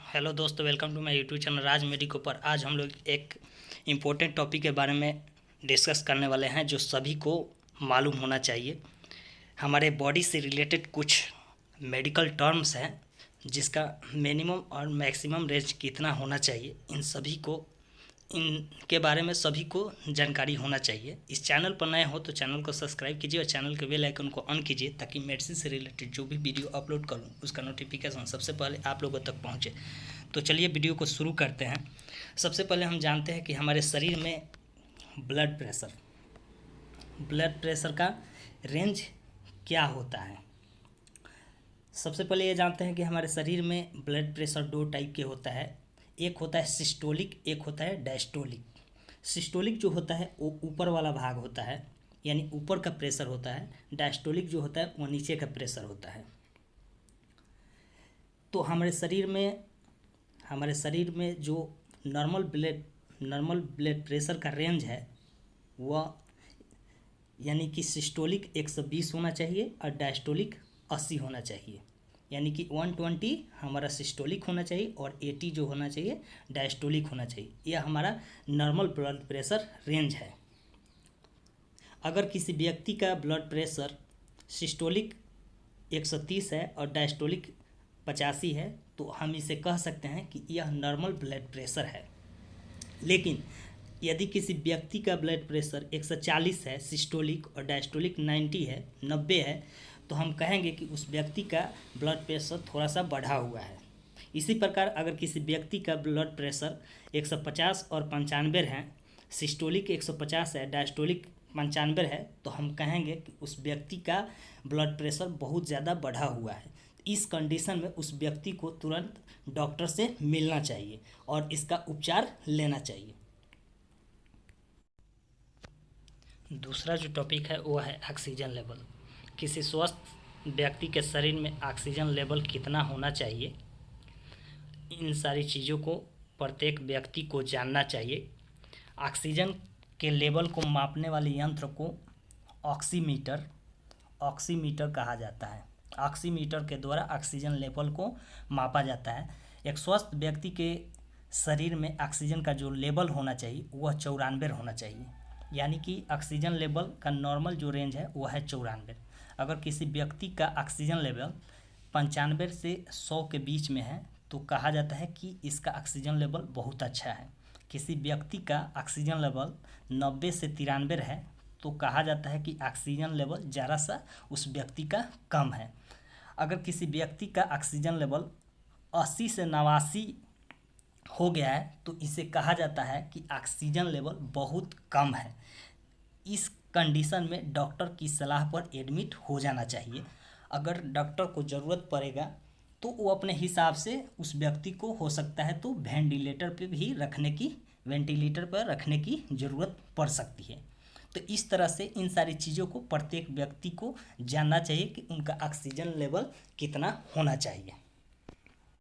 Hello दोस्तों, welcome to my YouTube channel Raj medico पर। आज हम लोग एक इम्पोर्टेंट टॉपिक के बारे में डिस्कस करने वाले हैं जो सभी को मालूम होना चाहिए। हमारे बॉडी से रिलेटेड कुछ मेडिकल टर्म्स हैं जिसका मिनिमम और मैक्सिमम रेंज कितना होना चाहिए, इनके बारे में सभी को जानकारी होना चाहिए। इस चैनल पर नए हो तो चैनल को सब्सक्राइब कीजिए और चैनल के बेल आइकन को ऑन कीजिए ताकि मेडिसिन से रिलेटेड जो भी वीडियो अपलोड करूं उसका नोटिफिकेशन सबसे पहले आप लोगों तक पहुंचे। तो चलिए वीडियो को शुरू करते हैं। सबसे पहले हम जानते हैं कि हमारे शरीर में ब्लड प्रेशर का रेंज क्या होता है। सबसे पहले ये जानते हैं कि हमारे शरीर में ब्लड प्रेशर दो टाइप के होता है। एक होता है सिस्टोलिक, एक होता है डायस्टोलिक। सिस्टोलिक जो होता है वो ऊपर वाला भाग होता है, यानी ऊपर का प्रेशर होता है। डायस्टोलिक जो होता है वो नीचे का प्रेशर होता है। तो हमारे शरीर में जो नॉर्मल ब्लड प्रेशर का रेंज है वह यानी कि सिस्टोलिक 120 होना चाहिए और डायस्टोलिक 80 होना चाहिए। यानी कि 120 हमारा सिस्टोलिक होना चाहिए और 80 जो होना चाहिए डायस्टोलिक होना चाहिए। यह हमारा नॉर्मल ब्लड प्रेशर रेंज है। अगर किसी व्यक्ति का ब्लड प्रेशर सिस्टोलिक 130 है और डायस्टोलिक 85 है तो हम इसे कह सकते हैं कि यह नॉर्मल ब्लड प्रेशर है। लेकिन यदि किसी व्यक्ति का ब्लड प्रेशर 140 है सिस्टोलिक और डायस्टोलिक 90 है तो हम कहेंगे कि उस व्यक्ति का ब्लड प्रेशर थोड़ा सा बढ़ा हुआ है। इसी प्रकार अगर किसी व्यक्ति का ब्लड प्रेशर 150 और 95 है, सिस्टोलिक 150 है, डायस्टोलिक 95 है, तो हम कहेंगे कि उस व्यक्ति का ब्लड प्रेशर बहुत ज़्यादा बढ़ा हुआ है। इस कंडीशन में उस व्यक्ति को तुरंत डॉक्टर से मिलना चाहिए और इसका उपचार लेना चाहिए। दूसरा जो टॉपिक है वो है ऑक्सीजन लेवल। किसी स्वस्थ व्यक्ति के शरीर में ऑक्सीजन लेवल कितना होना चाहिए, इन सारी चीज़ों को प्रत्येक व्यक्ति को जानना चाहिए। ऑक्सीजन के लेवल को मापने वाले यंत्र को ऑक्सीमीटर कहा जाता है। ऑक्सीमीटर के द्वारा ऑक्सीजन लेवल को मापा जाता है। एक स्वस्थ व्यक्ति के शरीर में ऑक्सीजन का जो लेवल होना चाहिए वह 94 होना चाहिए। यानी कि ऑक्सीजन लेवल का नॉर्मल जो रेंज है वह है 94। अगर किसी व्यक्ति का ऑक्सीजन लेवल 95 से 100 के बीच में है तो कहा जाता है कि इसका ऑक्सीजन लेवल बहुत अच्छा है। किसी व्यक्ति का ऑक्सीजन लेवल 90 से 93 है तो कहा जाता है कि ऑक्सीजन लेवल ज़रा सा उस व्यक्ति का कम है। अगर किसी व्यक्ति का ऑक्सीजन लेवल 80 से 89 हो गया है तो इसे कहा जाता है कि ऑक्सीजन लेवल बहुत कम है। इस कंडीशन में डॉक्टर की सलाह पर एडमिट हो जाना चाहिए। अगर डॉक्टर को ज़रूरत पड़ेगा तो वो अपने हिसाब से उस व्यक्ति को हो सकता है तो वेंटिलेटर पर रखने की ज़रूरत पड़ सकती है। तो इस तरह से इन सारी चीज़ों को प्रत्येक व्यक्ति को जानना चाहिए कि उनका ऑक्सीजन लेवल कितना होना चाहिए।